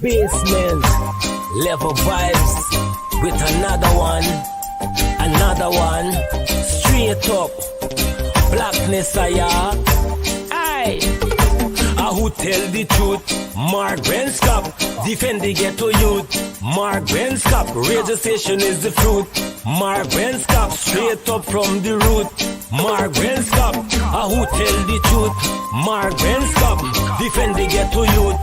Basement, level vibes with another one, straight up, blackness aye. Who tell the truth? Mark Benskop, defend the ghetto youth. Mark Benskop, radio station is the fruit. Mark Benskop, straight up from the root. Mark Benskop, who tell the truth? Mark Benskop, defend the ghetto youth.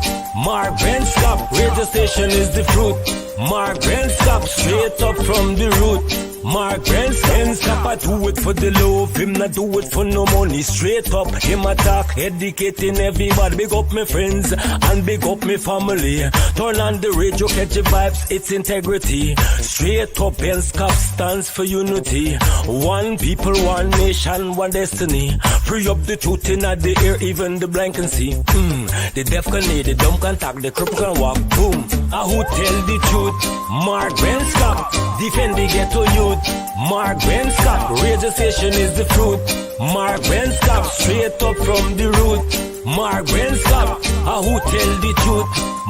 Mark Benskop, radio station is the fruit. Mark Benskop, straight up from the root. Mark Benskop, I do it for the love, him not do it for no money. Straight up, him attack, educating everybody. Big up my friends and big up my family. Turn on the radio, catch the vibes, it's integrity. Straight up, Benskop stands for unity. One people, one nation, one destiny. Free up the truth in the air, even the blind can see. The deaf can hear, the dumb can talk, the cripple can walk. Boom. Who tell the truth? Mark Benskop, defend the ghetto youth. Mark Benskop, radio station is the fruit. Mark Benskop, straight up from the root. Mark Benskop, who tell the truth?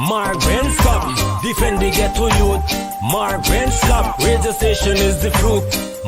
Mark Benskop, defend the ghetto youth. Mark Benskop, radio station is the fruit.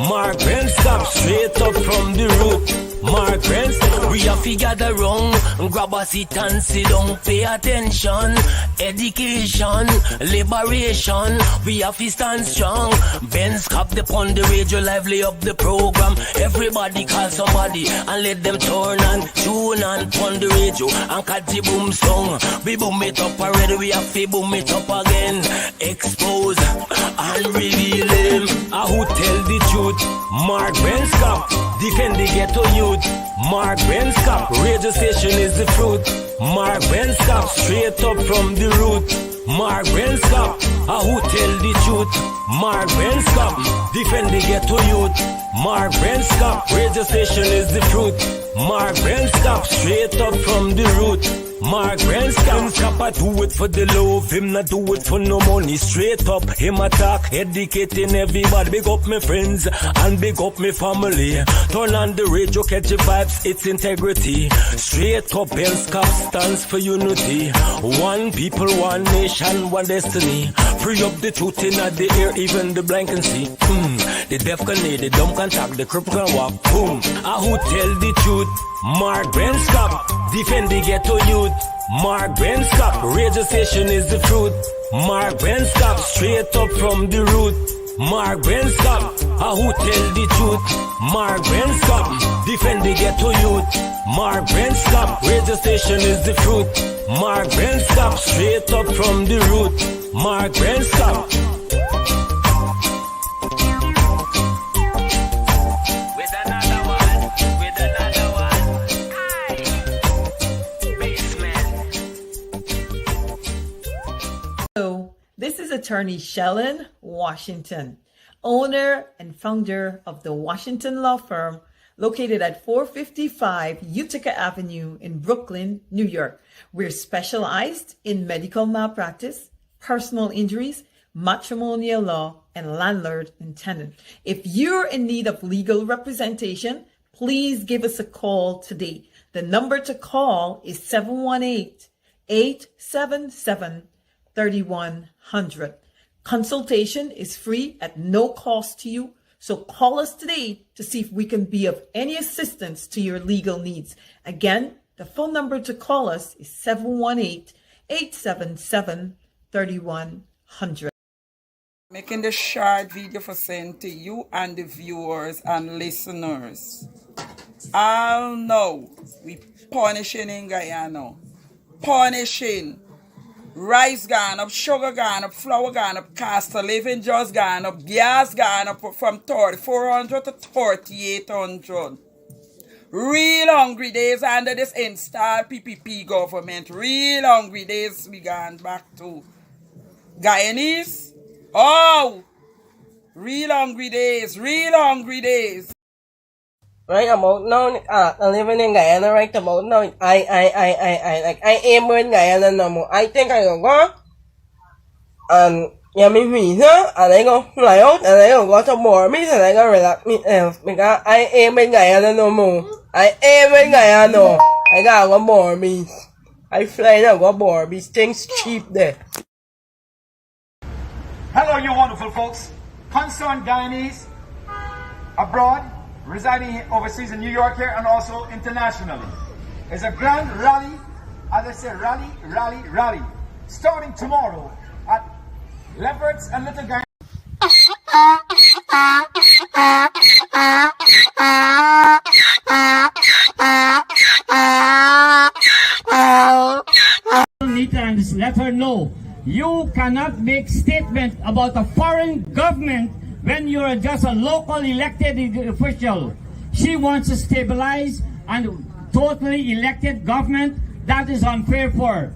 Mark Benskop, straight up from the root. Mark Benskop, we have to gather wrong, grab a seat and sit down, pay attention. Education, liberation, we have to stand strong. Benskop upon the radio, lively up the program. Everybody call somebody and let them turn and tune and on the radio and catch the boom song. We boom it up already, we have to boom it up again. Expose and reveal him. Who tell the truth? Mark Benskop, defend the ghetto youth. Mark Benskop, radio station is the fruit. Mark Benskop, straight up from the root. Mark Benskop, who tell the truth? Mark Benskop, defend the ghetto youth. Mark Benskop, radio station is the fruit. Mark Benskop, straight up from the root. Mark Benskop, I do it for the love, him not do it for no money. Straight up, him attack, educating everybody. Big up my friends and big up my family. Turn on the radio, catch the vibes, it's integrity. Straight up, Benskop stands for unity. One people, one nation, one destiny. Free up the truth in the air, even the blind can see. The deaf can hear, the dumb can talk, the cripple can walk. Boom. Who tell the truth? Mark Benskop, defend the ghetto youth. Mark Benskop, radio station is the fruit. Mark Benskop, straight up from the root. Mark Benskop, who tell the truth? Mark Benskop, defend the ghetto youth. Mark Benskop, radio station is the fruit. Mark Benskop, straight up from the root. Mark Benskop. This is attorney Shellen Washington, owner and founder of the Washington Law Firm, located at 455 Utica Avenue in Brooklyn, New York. We're specialized in medical malpractice, personal injuries, matrimonial law, and landlord and tenant. If you're in need of legal representation, please give us a call today. The number to call is 718-877-3100. Consultation is free at no cost to you, so call us today to see if we can be of any assistance to your legal needs. Again, the phone number to call us is 718-877-3100. Making the short video for send to you and the viewers and listeners. I'll know we punishing in Guyana. Punishing. Rice gone up, sugar gone up, flour gone up, cost of living just gone up, gas gone up from 3,400 to 3,800. Real hungry days under this installed PPP government. Real hungry days we gone back to. Guyanese? Oh! Real hungry days, real hungry days. Right about now, living in Guyana right about now, I am in Guyana no more. I think I will go and get me visa and I go fly out and I go to Mormis and I go relax myself because I am in Guyana no more. I am in Guyana. I gotta go Mormis. I fly now go Mormis. Things cheap there. you wonderful folks. Concerned Guyanese abroad, residing overseas in New York here and also internationally. It's a grand rally, as I say, rally, starting tomorrow at Leopards and Little Guyana. Need to let her know you cannot make statement about a foreign government when you're just a local elected official. She wants to stabilize and totally elected government. That is unfair for her.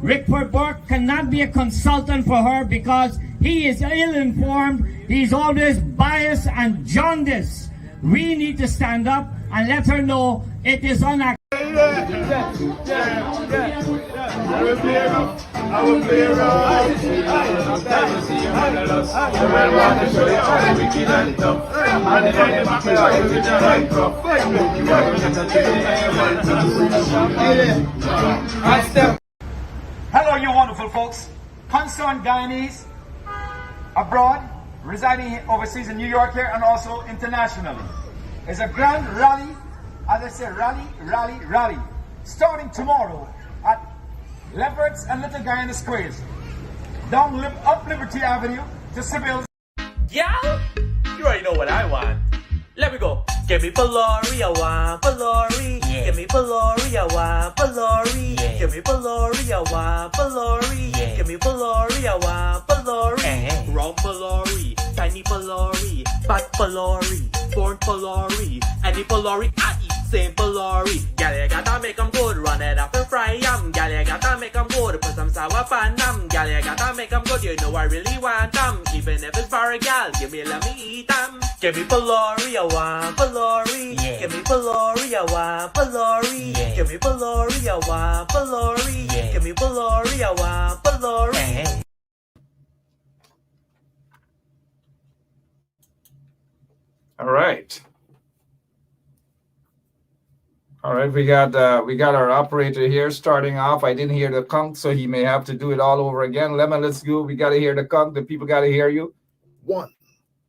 Rickford Burke cannot be a consultant for her because he is ill-informed, he's always biased and jaundiced. We need to stand up and let her know it is unacceptable. I will play rough. I will play rough. I see you handleless. The man want to show you how wicked and tough. And the enemy people are with the right rough. You are going to take it. Hello, you wonderful folks. Concerned Guyanese abroad, residing overseas in New York here and also internationally. It's a grand rally, as I say, rally, starting tomorrow at Leopards and Little Guyana Squares, down up Liberty Avenue to Seville. Yeah, you already know what I want. Let me go. Give me Polari, I want Polari. Yeah. Give me Polari, I want Polari. Yeah. Give me Polari, I want Polari. Yeah. Give me Polari, I want Polari. Wrong Polari, tiny Polari, fat Polari, born Polari, any Polari I eat. Same Polari, gal, you gotta make 'em good, run it up and fry 'em. Gal, you gotta make 'em good, put some sour pan 'em. Gal, you gotta make 'em good, you know I really want 'em. Even if it's for a gal, give me, let me eat 'em. Give me Polari, I want Polari. Yeah. Give me Polari, I want Polari. Yeah. Give me Polari, I want Polari. Yeah. Give me Polari, I want Polari. All right. All right, we got our operator here starting off. I didn't hear the conch, so he may have to do it all over again. Lemon, let's go. We got to hear the conch. The people got to hear you. 1,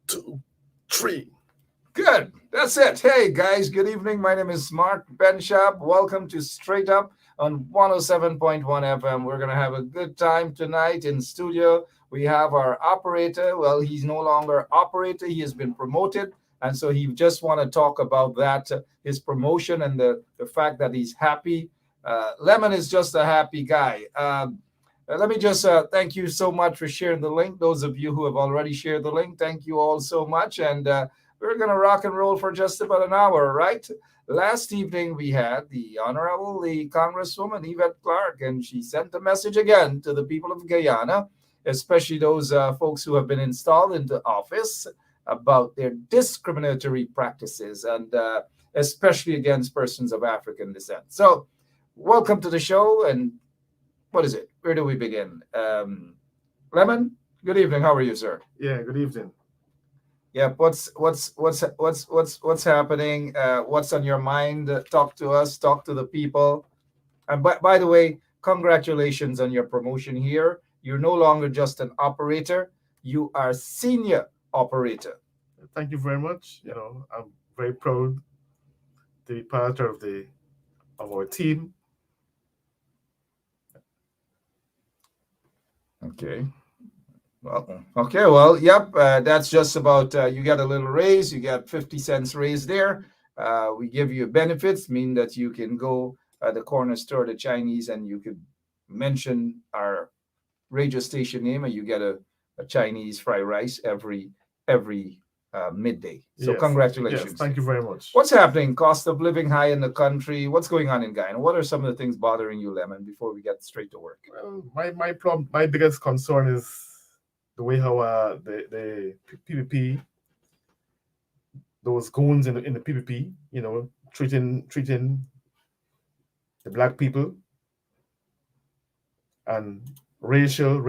2, 3. Good. That's it. Hey, guys. Good evening. My name is Mark Benshap. Welcome to Straight Up on 107.1 FM. We're going to have a good time tonight in studio. We have our operator. Well, he's no longer operator. He has been promoted. And so he just want to talk about that, his promotion and the fact that he's happy. Lemon is just a happy guy. Let me just thank you so much for sharing the link. Those of you who have already shared the link, thank you all so much. And we're going to rock and roll for just about an hour, right? Last evening, we had the Honorable Congresswoman Yvette Clarke, and she sent a message again to the people of Guyana, especially those folks who have been installed into office, about their discriminatory practices and especially against persons of African descent. So welcome to the show. And what is it? Where do we begin? Lemon, good evening. How are you, sir? Yeah, good evening. Yeah, what's happening? What's on your mind? Talk to us, talk to the people. And by the way, congratulations on your promotion here. You're no longer just an operator, you are senior operator. Thank you very much. You know, I'm very proud to be part of our team. Okay. Well, yep. That's just about, you got a little raise. You got 50 cents raise there. We give you benefits, mean that you can go at the corner store, the Chinese, and you could mention our radio station name, and you get a Chinese fried rice every midday. So yes, congratulations. Yes, thank you very much. What's happening? Cost of living high in the country. What's going on in Guyana? What are some of the things bothering you, Lemon, before we get straight to work? Well, my biggest concern is the way how the PPP, those goons in the PPP, you know, treating the black people, and racial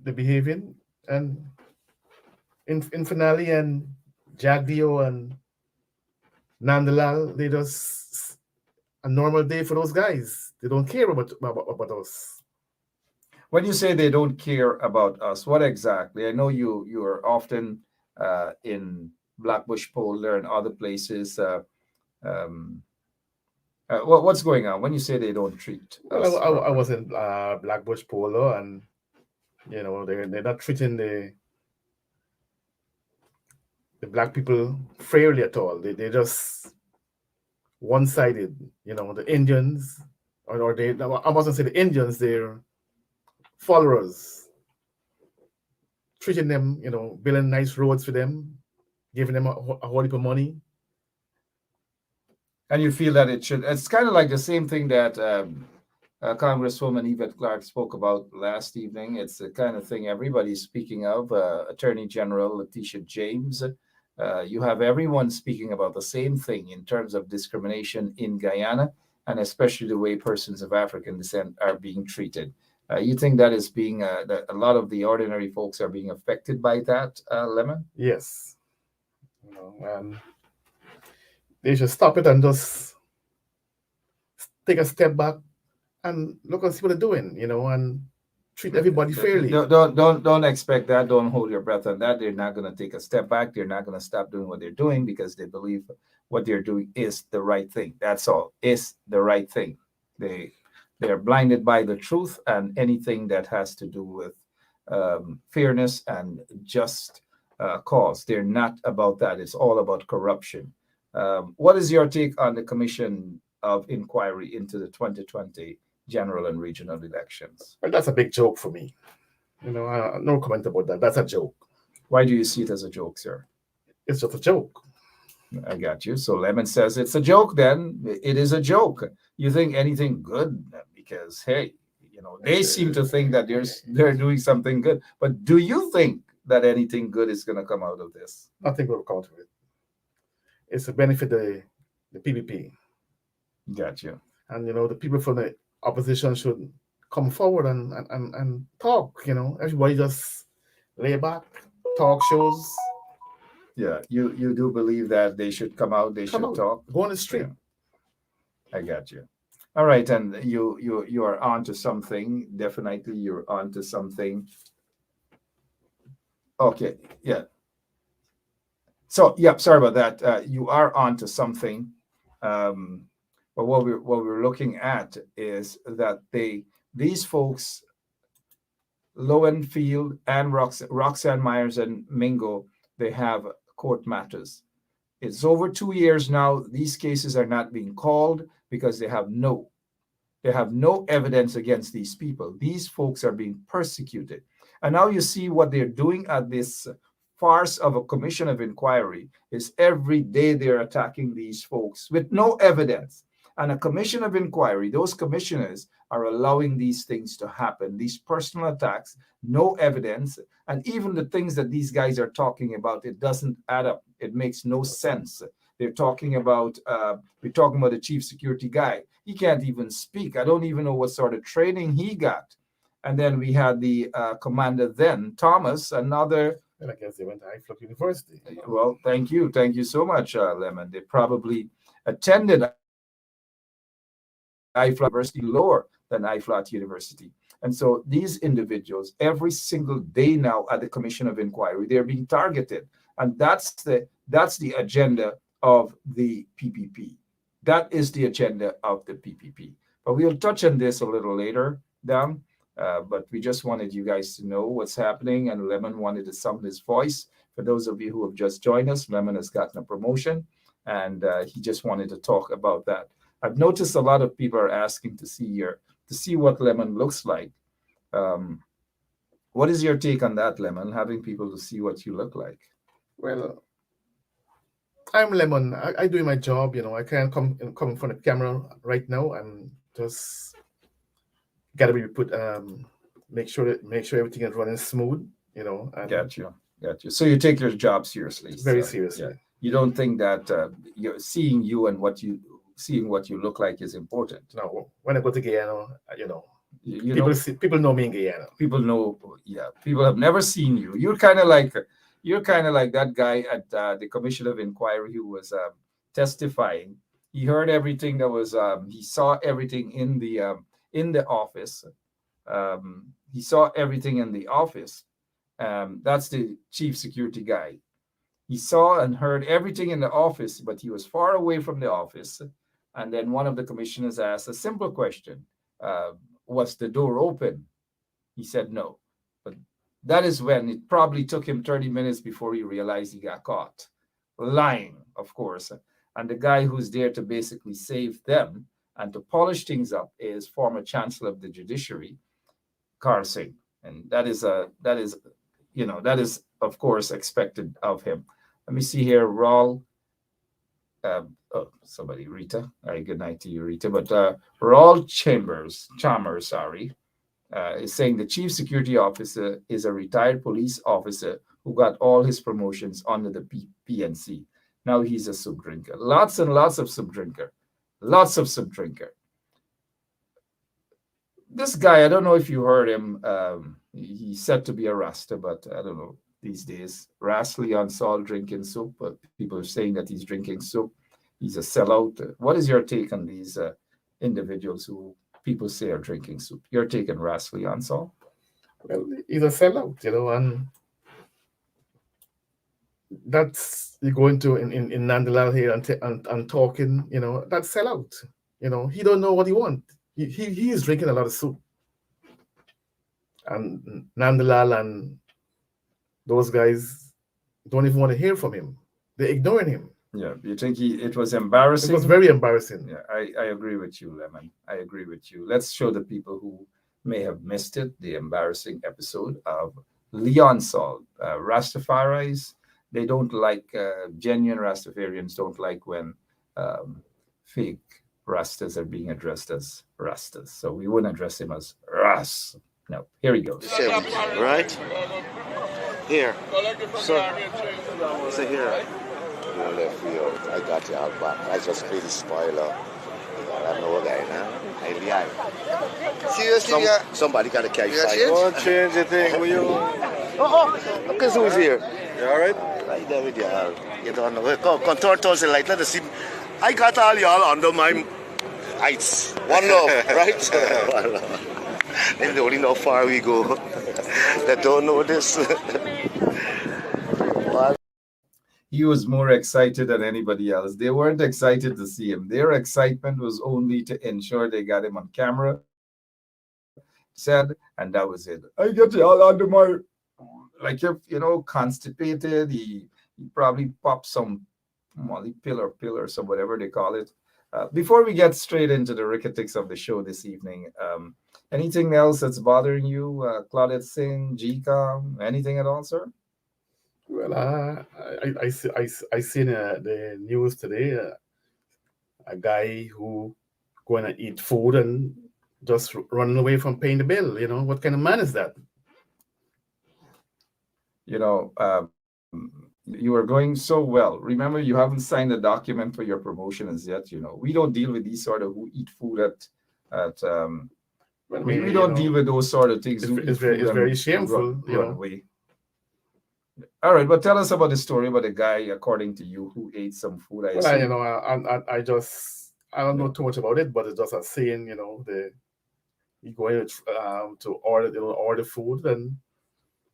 the behaving, and in finale, and Jagdio and Nandalal, they just a normal day for those guys. They don't care about us. When you say they don't care about us, what exactly? I know you are often in Blackbush Polder and other places. Um, what's going on when you say they don't treat Well, us I was properly? in Blackbush Polo, and they're not treating the black people fairly at all. They just one-sided. The Indians, or they I mustn't say the Indians, their followers, treating them, building nice roads for them, giving them a whole heap of money. And you feel that it's kind of like the same thing that Congresswoman Yvette Clark spoke about last evening. It's the kind of thing everybody's speaking of. Attorney General Letitia James. You have everyone speaking about the same thing in terms of discrimination in Guyana, and especially the way persons of African descent are being treated. You think that is being that a lot of the ordinary folks are being affected by that, Lemon? Yes. And they should stop it and just take a step back and look and see what they're doing, and treat everybody fairly. Don't expect that. Don't hold your breath on that. They're not going to take a step back. They're not going to stop doing what they're doing because they believe what they're doing is the right thing. That's all. Is the right thing. They're blinded by the truth and anything that has to do with fairness and just cause. They're not about that. It's all about corruption. What is your take on the Commission of Inquiry into the 2020 general and regional elections? Well, that's a big joke for me. No comment about that. That's a joke. Why do you see it as a joke, sir? It's just a joke. I got you. So Lemon says it's a joke, then it is a joke. You think anything good? Because, hey, they seem to think that they're doing something good. But do you think that anything good is going to come out of this? Nothing will come out of it. It's to benefit the PPP. Got you. And, the people from the opposition should come forward and talk. Everybody just lay back, talk shows. Yeah, you do believe that they should come out, they should talk. Go on the street. Yeah. I got you. All right, and you are on to something. Definitely you're on to something. Okay, yeah. So yeah, sorry about that. You are on to something. But what we're looking at is that these folks, Lowenfield and Roxanne Myers and Mingo, they have court matters. It's over 2 years now. These cases are not being called because they have no evidence against these people. These folks are being persecuted. And now you see what they're doing at this farce of a commission of inquiry is every day they're attacking these folks with no evidence. And a commission of inquiry, those commissioners are allowing these things to happen, these personal attacks, no evidence. And even the things that these guys are talking about, it doesn't add up. It makes no sense. They're talking about, we're talking about the chief security guy. He can't even speak. I don't even know what sort of training he got. And then we had the commander then, Thomas, another. And I guess they went to IFLOC University. Well, thank you. Thank you so much, Lemon. They probably attended IFLOC University lower than IFLOC University. And so these individuals, every single day now at the Commission of Inquiry, they're being targeted. And that's the agenda of the PPP. That is the agenda of the PPP. But we'll touch on this a little later down. But we just wanted you guys to know what's happening. And Lemon wanted to summon his voice. For those of you who have just joined us, Lemon has gotten a promotion. And he just wanted to talk about that. I've noticed a lot of people are asking to see what Lemon looks like. What is your take on that, Lemon? Having people to see what you look like? Well, I'm Lemon. I do my job. I can't come in front of the camera right now and just gotta be put. Make sure everything is running smooth. And Got you. So you take your job seriously. Very seriously. Yeah. You don't think that you're seeing you and seeing what you look like is important. No, when I go to Guyana, people know me in Guyana. People know, yeah. People have never seen you. You're kind of like that guy at the Commission of Inquiry who was testifying. He heard everything that was. He saw everything in the office. he saw everything in the office. That's the chief security guy. He saw and heard everything in the office, but he was far away from the office. And then one of the commissioners asked a simple question: was the door open? He said no. But that is when it probably took him 30 minutes before he realized he got caught. Lying, of course. And the guy who's there to basically save them and to polish things up is former Chancellor of the Judiciary, Kar Singh. And that is, of course, expected of him. Let me see here, Raul. Rita. Good night to you, Rita. But Raul Chalmers, is saying the chief security officer is a retired police officer who got all his promotions under the PNC. Now he's a sub drinker. Lots and lots of sub drinker. Lots of sub drinker. This guy, I don't know if you heard him. He's said to be a Rasta, but I don't know these days. Rastly on salt drinking soup, but people are saying that he's drinking soup. He's a sellout. What is your take on these individuals who people say are drinking soup? You're taking Rastly on salt? Well, he's a sellout, and that's you go into in Nandalal here and talking, that's sellout. He don't know what he wants. He is drinking a lot of soup. And Nandalal and those guys don't even want to hear from him. They're ignoring him. Yeah, you think it was embarrassing? It was very embarrassing. Yeah, I agree with you, Lemon. I agree with you. Let's show the people who may have missed it, the embarrassing episode of Leon Salt. Rastafaris, they don't like, genuine Rastafarians don't like when fake Rastas are being addressed as Rastas. So we wouldn't address him as Ras. No, here he goes. Right? Here. So here. You left me out. I got you all back. I just played the spoiler. I know Guyana. Seriously, somebody got to carry fight. Don't change the thing, will you? Look at who's here. You alright? Right there with you all. You don't know. Come turn towards the light. Let us see. I got all y'all under my heights. One love, right? One love. They don't know how far we go. They don't know this. He was more excited than anybody else. They weren't excited to see him. Their excitement was only to ensure they got him on camera. Said, and that was it. I get you all under my, like, if constipated. He probably popped some molly pill or some whatever they call it. Before we get straight into the ricketics of the show this evening, anything else that's bothering you, Claudette Singh, GCOM, anything at all, sir? Well, I seen the news today. A guy who going to eat food and just running away from paying the bill. What kind of man is that? You are going so well. Remember, you haven't signed a document for your promotion as yet. We don't deal with these sort of who eat food at. We don't deal with those sort of things. It's very shameful. Run away. All right, but tell us about the story about the guy, according to you, who ate some food. I don't know too much about it, but it's just a saying. You going to order food, and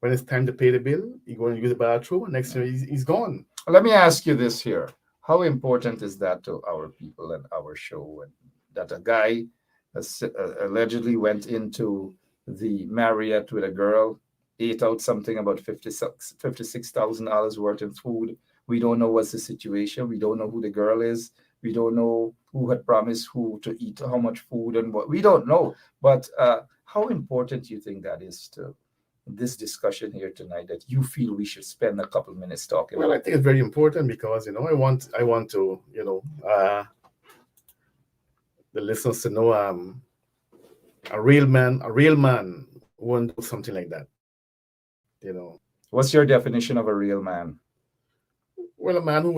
when it's time to pay the bill, you go and use the bathroom, and next thing he's gone. Let me ask you this here: how important is that to our people and our show? And that a guy allegedly went into the Marriott with a girl, ate out something about $56,000 worth of food. We don't know what's the situation. We don't know who the girl is. We don't know who had promised who to eat how much food and what. We don't know. But how important do you think that is to this discussion here tonight, that you feel we should spend a couple minutes talking about? I think it's very important because, I want to, the listeners to know a real man won't do something like that. What's your definition of a real man? Well, a man who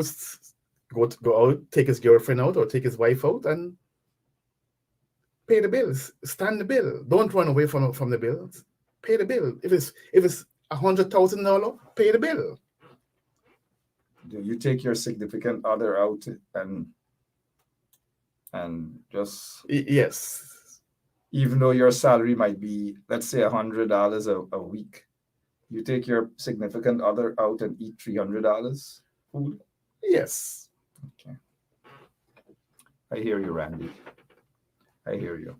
would go out, take his girlfriend out or take his wife out and pay the bills, stand the bill. Don't run away from the bills. Pay the bill. If it's $100,000, pay the bill. Do you take your significant other out and just? Yes. even though your salary might be, let's say, $100 a week, you take your significant other out and eat $300 food? Yes. Okay. I hear you, Randy. I hear you.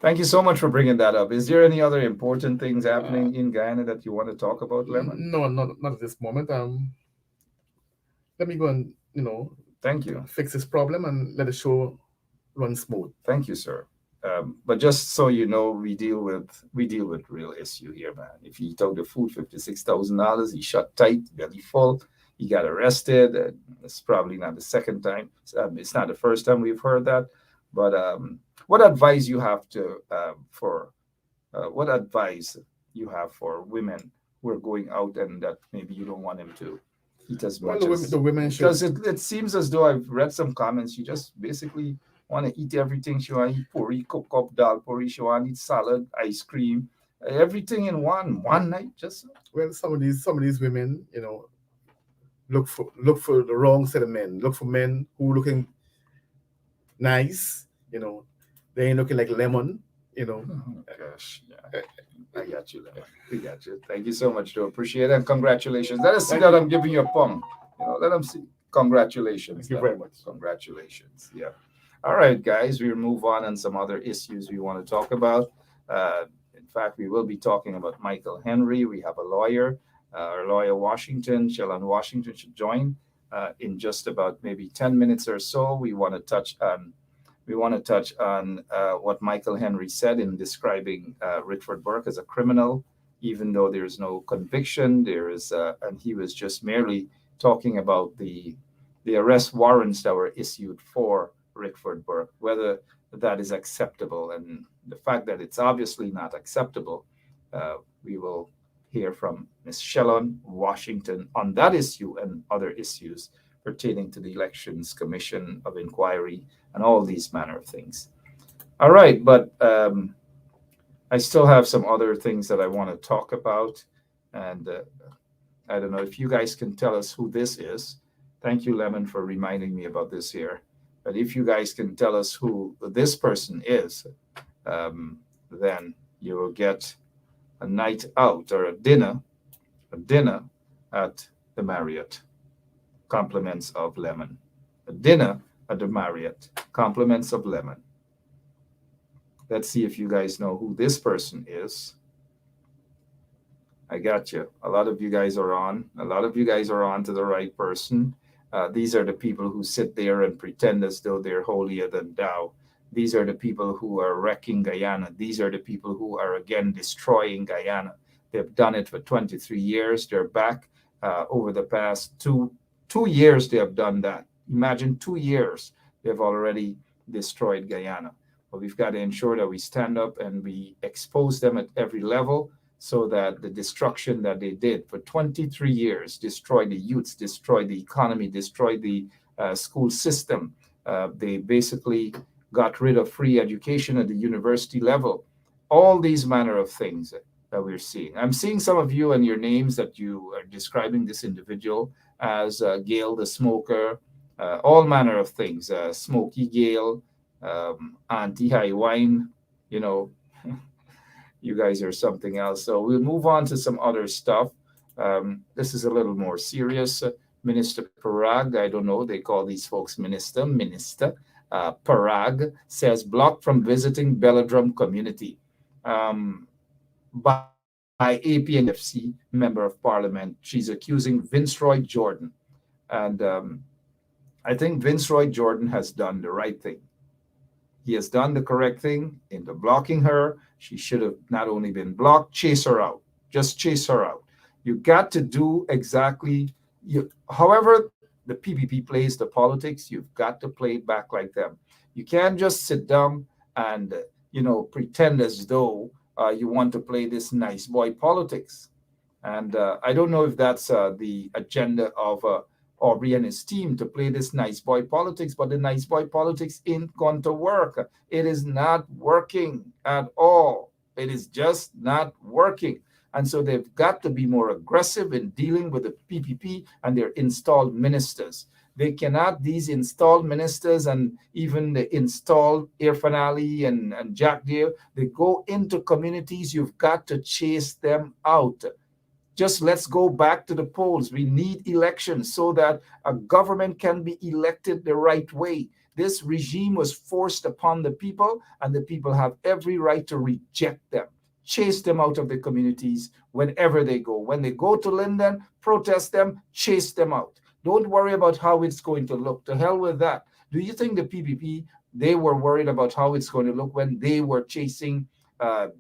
Thank you so much for bringing that up. Is there any other important things happening in Guyana that you want to talk about, Lemon? No, not at this moment. Let me go and Thank you. fix this problem and let the show run smooth. Thank you, sir. But just so you know, we deal with real issue here, man. If he took the food $56,000, he shot tight, belly full, he got arrested. It's probably not the second time. It's not the first time we've heard that. But what advice you have for women who are going out and that maybe you don't want them to eat as much? The women should, because it seems as though I've read some comments. You just basically want to eat everything. She want to eat puri, cook up dal puri. She want to eat salad, ice cream, everything in one night. Just some of these women, look for the wrong set of men. Look for men who looking nice. They ain't looking like lemon. Oh, gosh, yeah. I got you, Lemon. We got you. Thank you so much, though. Appreciate it. And congratulations. Let us see that I'm giving you a pong. Let them see. Congratulations. Thank you very much. Congratulations. Yeah. All right, guys. We'll move on some other issues we want to talk about. In fact, we will be talking about Michael Henry. We have a lawyer, our lawyer Washington, Shalon Washington, should join in just about maybe 10 minutes or so. We want to touch on what Michael Henry said in describing Richard Burke as a criminal, even though there is no conviction. And he was just merely talking about the arrest warrants that were issued for Richard Burke, whether that is acceptable. And the fact that it's obviously not acceptable, we will hear from Ms. Shalon Washington on that issue and other issues pertaining to the Elections Commission of Inquiry and all these manner of things. All right, but I still have some other things that I want to talk about. And I don't know if you guys can tell us who this is. Thank you, Lemon, for reminding me about this here. But if you guys can tell us who this person is, then you will get a night out or a dinner at the Marriott. Compliments of Lemon. A dinner at the Marriott. Compliments of Lemon. Let's see if you guys know who this person is. I got you. A lot of you guys are on. A lot of you guys are on to the right person. These are the people who sit there and pretend as though they're holier than thou. These are the people who are wrecking Guyana. These are the people who are again destroying Guyana. They've done it for 23 years. They're back over the past two years. They have done that. Imagine 2 years they've already destroyed Guyana. But we've got to ensure that we stand up and we expose them at every level so that the destruction that they did for 23 years, destroy the youths, destroy the economy, destroy the school system. They basically got rid of free education at the university level. All these manner of things that we're seeing. I'm seeing some of you and your names that you are describing this individual as Gail the smoker, all manner of things, Smoky Gail, anti-high wine, you guys are something else. So we'll move on to some other stuff. This is a little more serious. Minister Parag, I don't know, they call these folks Minister. Parag says blocked from visiting Belladrum community by APNFC member of parliament. She's accusing Vince Roy Jordan. And I think Vince Roy Jordan has done the right thing. He has done the correct thing in the blocking her. She should have not only been blocked, chase her out. Just chase her out. You got to do exactly, however the PPP plays the politics, you've got to play it back like them. You can't just sit down and, pretend as though you want to play this nice boy politics. And I don't know if that's the agenda of Aubrey and his team to play this nice boy politics, but the nice boy politics ain't going to work. It is not working at all. It is just not working. And so they've got to be more aggressive in dealing with the PPP and their installed ministers. They cannot, these installed ministers and even the installed Irfan Ali and Jack Deere, they go into communities, you've got to chase them out. Just let's go back to the polls. We need elections so that a government can be elected the right way. This regime was forced upon the people, and the people have every right to reject them. Chase them out of the communities whenever they go. When they go to Linden, protest them, chase them out. Don't worry about how it's going to look. To hell with that. Do you think the PPP, they were worried about how it's going to look when they were chasing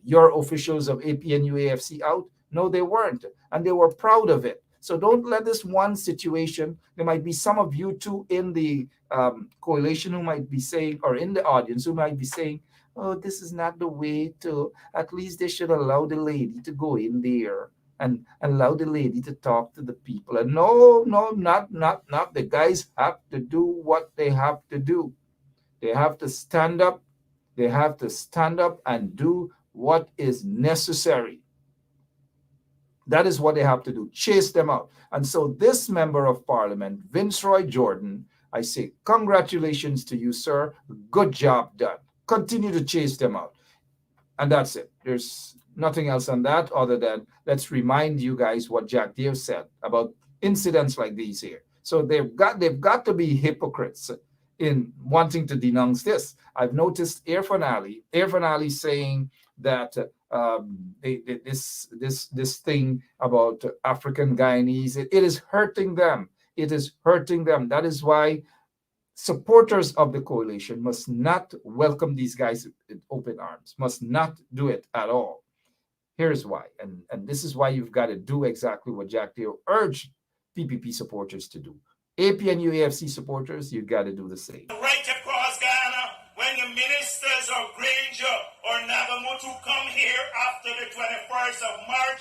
your officials of APNU AFC out? No, they weren't. And they were proud of it. So don't let this one situation, there might be some of you too in the coalition who might be saying, or in the audience who might be saying, oh, this is not the way to, at least they should allow the lady to go in there and allow the lady to talk to the people. And no, not. The guys have to do what they have to do. They have to stand up. They have to stand up and do what is necessary. That is what they have to do. Chase them out. And so this member of parliament, Viceroy Jordan, I say, congratulations to you, sir. Good job done. Continue to chase them out. And that's it. There's nothing else on that other than let's remind you guys what Jack Deere said about incidents like these here. So they've got to be hypocrites in wanting to denounce this. I've noticed Irfan Ali saying that this thing about African Guyanese, it is hurting them. It is hurting them. That is why supporters of the coalition must not welcome these guys with open arms, must not do it at all. Here's why. And this is why you've got to do exactly what Jack Deere urged PPP supporters to do. APNU AFC supporters, you've got to do the same. Right across Guyana, when the ministers of Granger or Nagamutu come here after the 21st of March,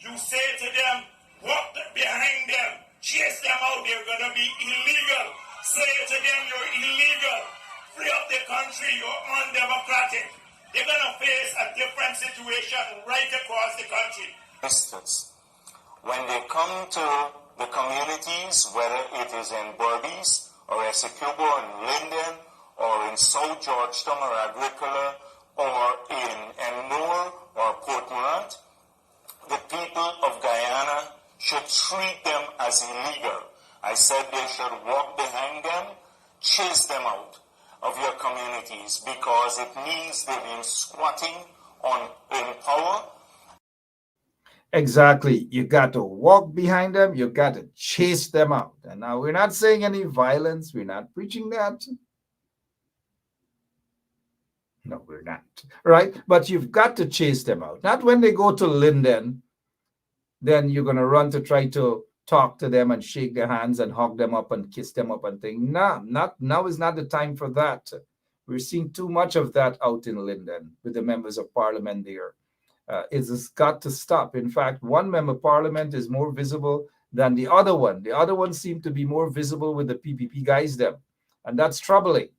you say to them, walk behind them, chase them out, they're going to be illegal. Say to them, you're illegal. Free up the country, you're undemocratic. They're going to face a different situation right across the country. When they come to the communities, whether it is in Berbice or Essequibo and Linden or in South Georgetown or Agricola or in Ennore or Port Morant, the people of Guyana should treat them as illegal. I said they should walk behind them, chase them out of your communities because it means they've been squatting in power. Exactly. You got to walk behind them. You got to chase them out. And now we're not saying any violence. We're not preaching that. No, we're not. Right? But you've got to chase them out. Not when they go to Linden, then you're going to run to try to talk to them and shake their hands and hug them up and kiss them up and think, nah, now is not the time for that. We're seeing too much of that out in Linden with the members of parliament there. It's got to stop. In fact, one member of parliament is more visible than the other one. The other one seemed to be more visible with the PPP guys them. And that's troubling.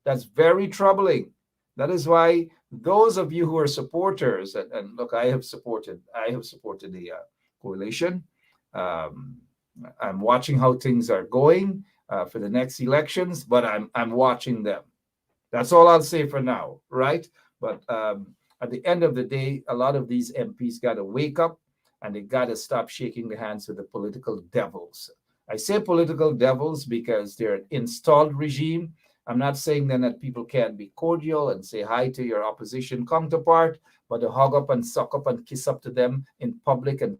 That's very troubling. That is why those of you who are supporters, and look, I have supported the coalition. I'm watching how things are going for the next elections, but I'm watching them. That's all I'll say for now, right? But at the end of the day, a lot of these MPs got to wake up and they got to stop shaking the hands with the political devils. I say political devils because they're an installed regime. I'm not saying then that people can't be cordial and say hi to your opposition counterpart, but to hug up and suck up and kiss up to them in public and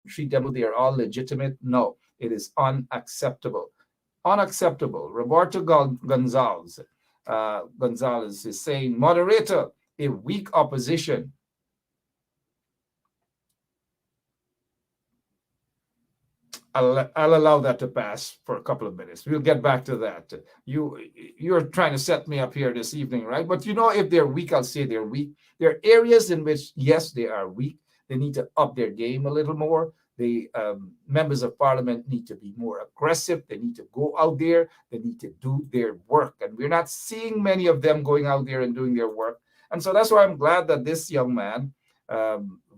treat them as they are all legitimate. No, it is unacceptable. Unacceptable. Roberto Gonzalez is saying, moderator, a weak opposition. I'll allow that to pass for a couple of minutes. We'll get back to that. You're trying to set me up here this evening, right? But you know, if they're weak, I'll say they're weak. There are areas in which, yes, they are weak. They need to up their game a little more. The members of parliament need to be more aggressive. They need to go out there. They need to do their work. And we're not seeing many of them going out there and doing their work. And so that's why I'm glad that this young man,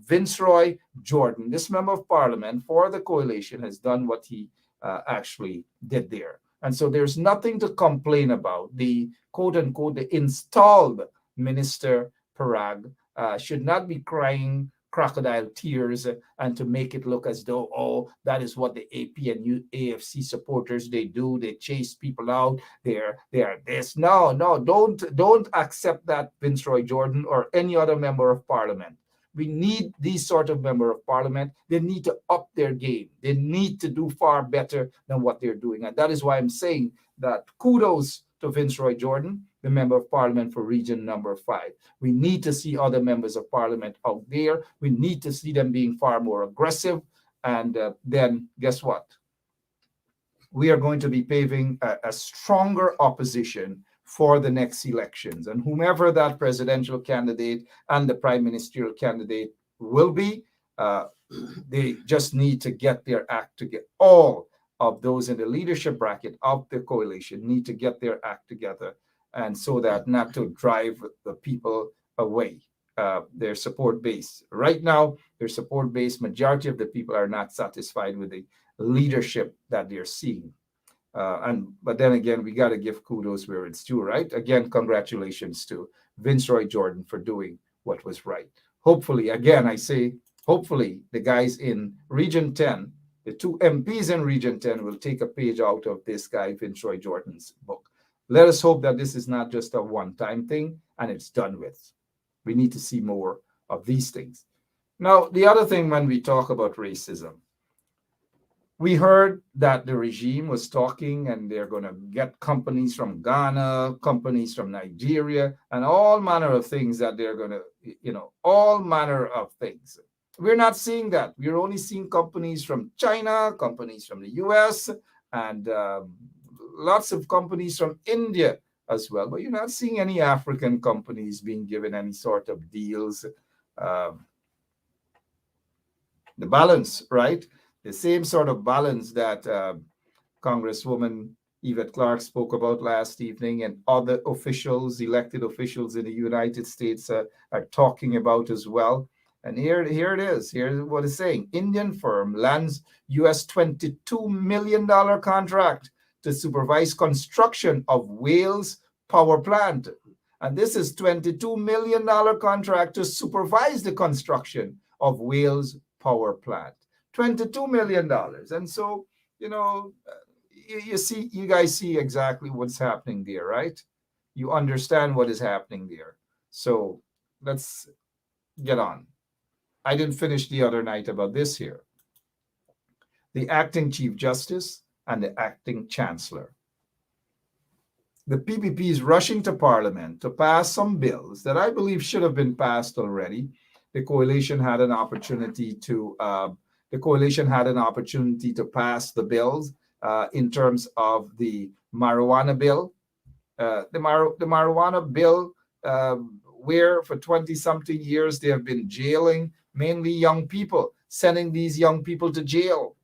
Viceroy Jordan, this member of parliament for the coalition, has done what he actually did there. And so there's nothing to complain about. The quote unquote, the installed Minister Parag should not be crying crocodile tears and to make it look as though, oh, that is what the AP and AFC supporters, they do. They chase people out. They're this. No, don't accept that, Viceroy Jordan or any other member of parliament. We need these sort of member of parliament. They need to up their game. They need to do far better than what they're doing. And that is why I'm saying that kudos to Viceroy Jordan, the member of parliament for region number 5. We need to see other members of parliament out there. We need to see them being far more aggressive. And then guess what? We are going to be paving a stronger opposition for the next elections. And whomever that presidential candidate and the prime ministerial candidate will be, they just need to get their act together. All of those in the leadership bracket of the coalition need to get their act together, and so that not to drive the people away, their support base. Right now, their support base, majority of the people are not satisfied with the leadership that they're seeing. But then again, we got to give kudos where it's due, right? Again, congratulations to Viceroy Jordan for doing what was right. Hopefully, again, I say, hopefully the guys in Region 10, the 2 MPs in Region 10 will take a page out of this guy, Viceroy Jordan's book. Let us hope that this is not just a one-time thing and it's done with. We need to see more of these things. Now, the other thing when we talk about racism, we heard that the regime was talking and they're going to get companies from Ghana, companies from Nigeria, and all manner of things that they're going to, all manner of things. We're not seeing that. We're only seeing companies from China, companies from the US, and lots of companies from India as well. But you're not seeing any African companies being given any sort of deals. The balance, right? The same sort of balance that Congresswoman Yvette Clarke spoke about last evening, and other officials, elected officials in the United States are talking about as well. And here it is. Here's what it's saying. Indian firm lands US $22 million contract to supervise construction of Wales power plant. And this is $22 million contract to supervise the construction of Wales power plant. $22 million. And so, you guys see exactly what's happening there, right? You understand what is happening there. So let's get on. I didn't finish the other night about this here. The acting Chief Justice and the acting Chancellor. The PPP is rushing to Parliament to pass some bills that I believe should have been passed already. The coalition had an opportunity to pass the bills in terms of the marijuana bill. The marijuana bill, where for 20-something years they have been jailing mainly young people, sending these young people to jail,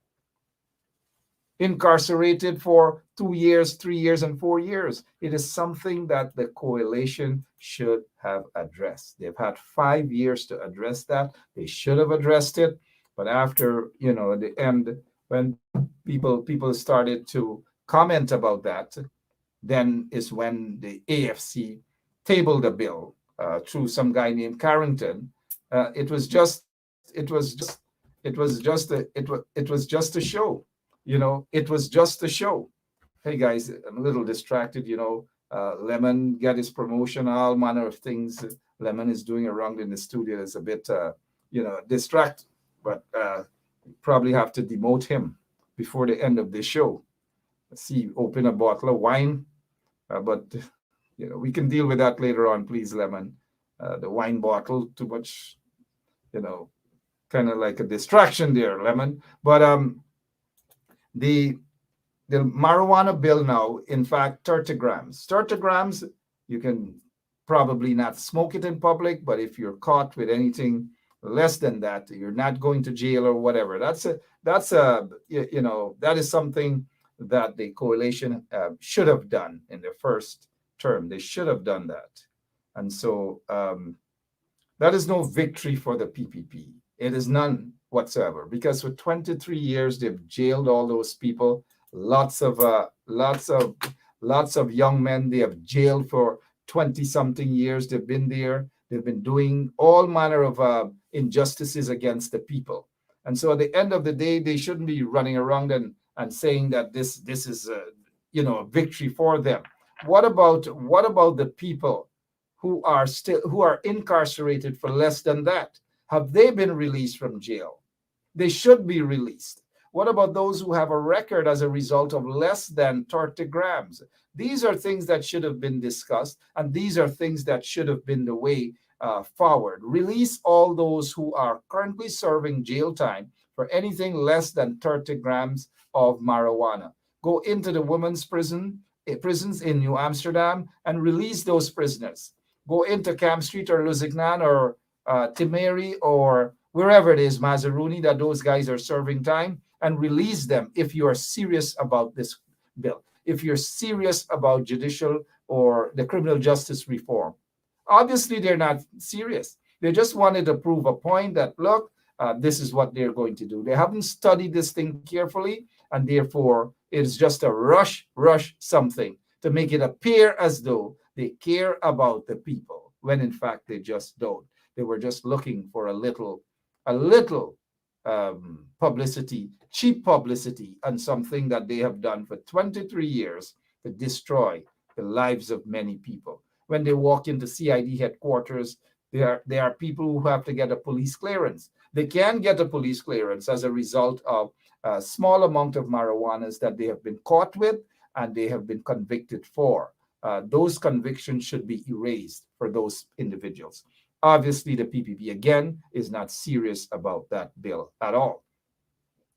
incarcerated for 2 years, 3 years, and 4 years. It is something that the coalition should have addressed. They've had 5 years to address that. They should have addressed it. But after, at the end, when people started to comment about that, then is when the AFC tabled a bill through some guy named Carrington. It was just a show. It was just a show. Hey guys, I'm a little distracted. Lemon get his promotion, all manner of things Lemon is doing around in the studio is a bit, distract. But probably have to demote him before the end of the show. Let's see, open a bottle of wine. But we can deal with that later on, please, Lemon. The wine bottle, too much, kind of like a distraction there, Lemon. But the marijuana bill now, in fact, 30 grams. 30 grams, you can probably not smoke it in public, but if you're caught with anything less than that, you're not going to jail or whatever. That is something that the coalition should have done in their first term. They should have done that. And so that is no victory for the PPP. It is none whatsoever, because for 23 years, they've jailed all those people lots of young men. They have jailed for 20 something years. They've been there. They've been doing all manner of injustices against the people. And so at the end of the day, they shouldn't be running around and saying that this is a victory for them. What about the people who are incarcerated for less than that? Have they been released from jail? They should be released. What about those who have a record as a result of less than 30 grams? These are things that should have been discussed, and these are things that should have been the way forward. Release all those who are currently serving jail time for anything less than 30 grams of marijuana. Go into the women's prisons in New Amsterdam and release those prisoners. Go into Camp Street or Lusignan or Timeri or wherever it is, Mazaruni, that those guys are serving time, and release them if you are serious about this bill, if you're serious about judicial or the criminal justice reform. Obviously, they're not serious. They just wanted to prove a point that, look, this is what they're going to do. They haven't studied this thing carefully, and therefore it's just a rush something to make it appear as though they care about the people, when in fact they just don't. They were just looking for a little publicity, cheap publicity, on something that they have done for 23 years to destroy the lives of many people. When they walk into CID headquarters, there are people who have to get a police clearance. They can get a police clearance as a result of a small amount of marijuanas that they have been caught with and they have been convicted for. Those convictions should be erased for those individuals. Obviously, the PPP, again, is not serious about that bill at all.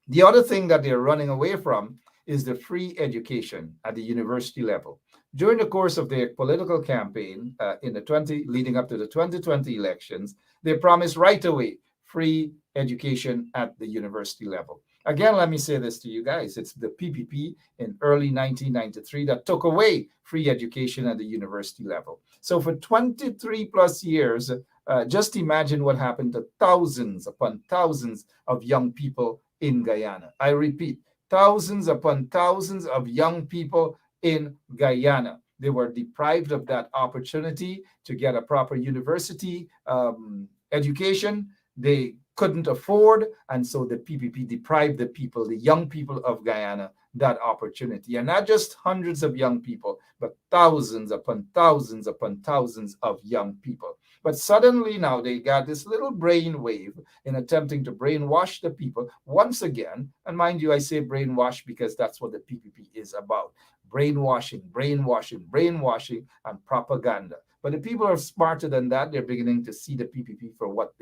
The other thing that they're running away from is the free education at the university level. During the course of their political campaign leading up to the 2020 elections, they promised right away free education at the university level. Again, let me say this to you guys. It's the PPP in early 1993 that took away free education at the university level. So for 23 plus years, just imagine what happened to thousands upon thousands of young people in Guyana. I repeat, thousands upon thousands of young people in Guyana. They were deprived of that opportunity to get a proper university education. They couldn't afford, and so the PPP deprived the people, the young people of Guyana, that opportunity. And not just hundreds of young people, but thousands upon thousands upon thousands of young people. But suddenly now they got this little brain wave in attempting to brainwash the people once again. And mind you, I say brainwash because that's what the PPP is about. Brainwashing, and propaganda. But the people are smarter than that. They're beginning to see the PPP for what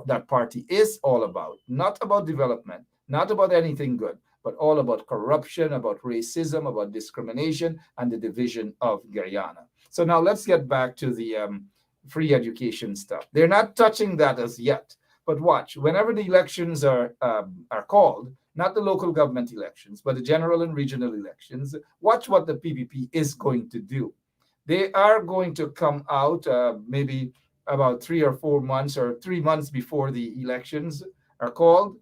that party is all about. Not about development, not about anything good, but all about corruption, about racism, about discrimination, and the division of Guyana. So now let's get back to the free education stuff. They're not touching that as yet. But watch, whenever the elections are called, not the local government elections, but the general and regional elections, watch what the PPP is going to do. They are going to come out maybe about 3 or 4 months or 3 months before the elections are called,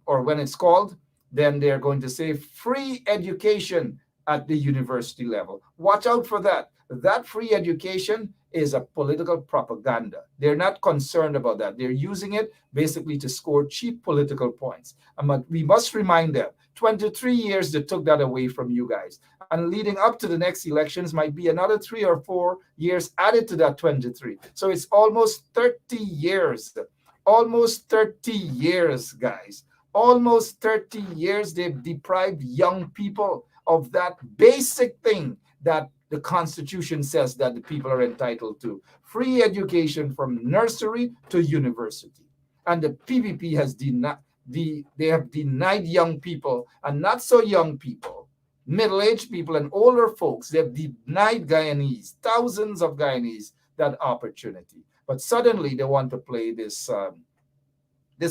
or when it's called, then they're going to say free education at the university level. Watch out for that. That free education is a political propaganda. They're not concerned about that. They're using it basically to score cheap political points. But we must remind them, 23 years they took that away from you guys. And leading up to the next elections might be another 3 or 4 years added to that 23. So it's almost 30 years. Almost 30 years, guys. Almost 30 years they've deprived young people of that basic thing that the Constitution says that the people are entitled to. Free education from nursery to university. And the PPP has they have denied young people, and not so young people, middle-aged people and older folks, they've denied Guyanese, thousands of Guyanese, that opportunity. But suddenly they want to play this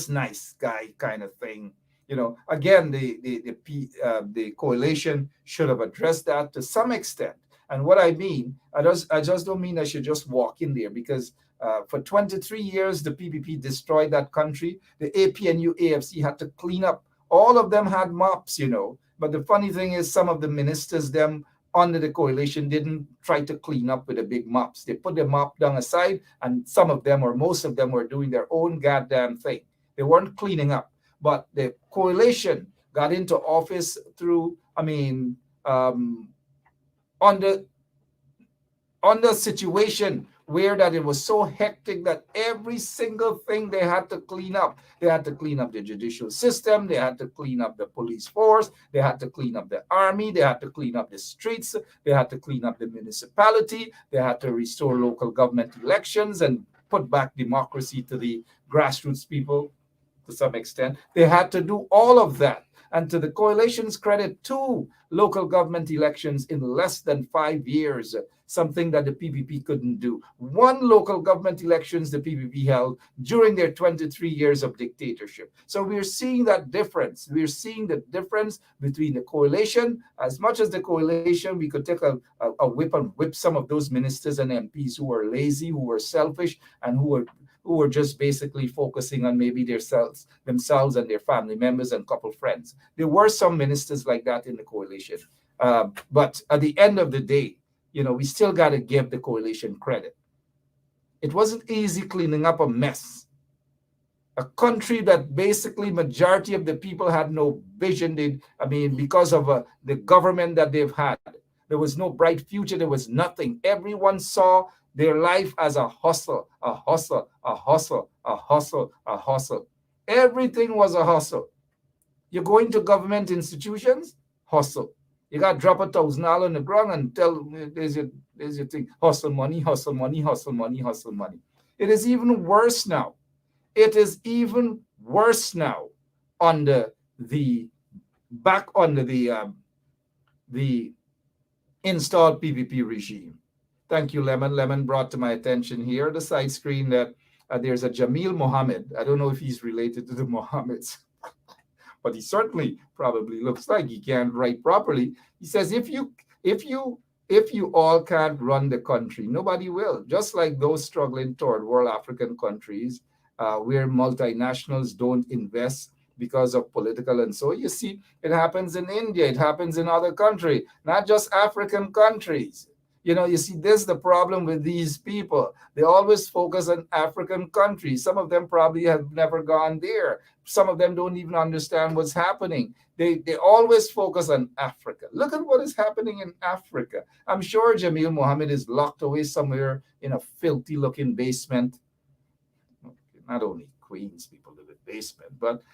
nice guy kind of thing. You know, again, the coalition should have addressed that to some extent. And what I mean, I just don't mean I should just walk in there, because for 23 years, the PPP destroyed that country. The APNU, AFC had to clean up. All of them had mops, you know. But the funny thing is, some of the ministers, them under the coalition, didn't try to clean up with the big mops. They put the mop down aside, and some of them, or most of them, were doing their own goddamn thing. They weren't cleaning up. But the coalition got into office through, under the situation where that it was so hectic that every single thing they had to clean up. They had to clean up the judicial system. They had to clean up the police force. They had to clean up the army. They had to clean up the streets. They had to clean up the municipality. They had to restore local government elections and put back democracy to the grassroots people to some extent. They had to do all of that. And to the coalition's credit, 2 local government elections in less than 5 years, something that the PPP couldn't do. 1 local government elections the PPP held during their 23 years of dictatorship. So we're seeing that difference. We're seeing the difference between the coalition. As much as the coalition, we could take a whip and whip some of those ministers and MPs who were lazy, who were selfish, and who were just basically focusing on maybe themselves and their family members and couple friends. There were some ministers like that in the coalition. But at the end of the day, we still got to give the coalition credit. It wasn't easy cleaning up a mess. A country that basically majority of the people had no vision, because of the government that they've had. There was no bright future. There was nothing. Everyone saw their life as a hustle, a hustle, a hustle, a hustle, a hustle. Everything was a hustle. You go into government institutions, hustle. You got to drop $1,000 on the ground and tell, there's your thing, hustle money, hustle money, hustle money, hustle money. It is even worse now. It is even worse now under the installed PPP regime. Thank you, Lemon. Lemon brought to my attention here the side screen that there's a Jamil Mohammed. I don't know if he's related to the Mohammeds, but he certainly probably looks like he can't write properly. He says, if you all can't run the country, nobody will. Just like those struggling toward world African countries where multinationals don't invest because of political. And so you see, it happens in India. It happens in other countries, not just African countries. You see, this is the problem with these people. They always focus on African countries. Some of them probably have never gone there. Some of them don't even understand what's happening. They always focus on Africa. Look at what is happening in Africa. I'm sure Jamil Mohammed is locked away somewhere in a filthy-looking basement. Not only Queens people live in basement, but,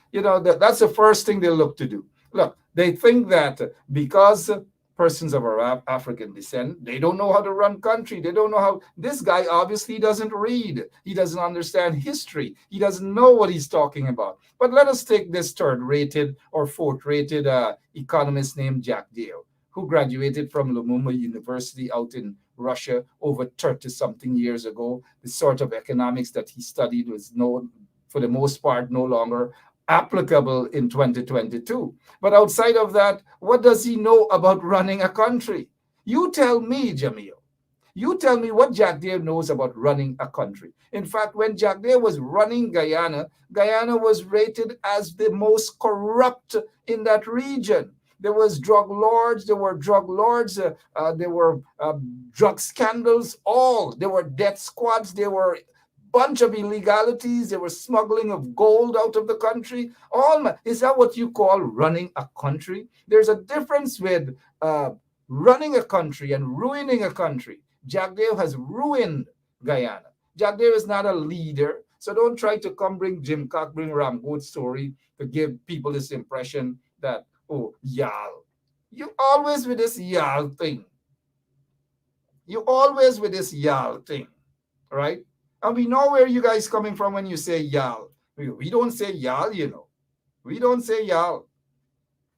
that's the first thing they look to do. Look, they think that because persons of our African descent, they don't know how to run country. They don't know how. This guy obviously doesn't read. He doesn't understand history. He doesn't know what he's talking about. But let us take this 3rd-rated or 4th-rated economist named Jack Dale, who graduated from Lumumba University out in Russia over 30-something years ago. The sort of economics that he studied was for the most part, no longer applicable in 2022. But outside of that, what does he know about running a country? You tell me, Jamil. You tell me what Jack Dale knows about running a country. In fact, when Jack Dale was running Guyana, Guyana was rated as the most corrupt in that region. There was drug lords, there were drug scandals, there were death squads, there were bunch of illegalities. There were smuggling of gold out of the country. Is that what you call running a country? There's a difference with running a country and ruining a country. Jack Dale has ruined Guyana. Jack Dale is not a leader. So don't try to bring Jim Cock, bring Ramgo's story to give people this impression that, y'all. You always with this y'all thing. Right? And we know where you guys coming from when you say y'all. We don't say y'all, We don't say y'all.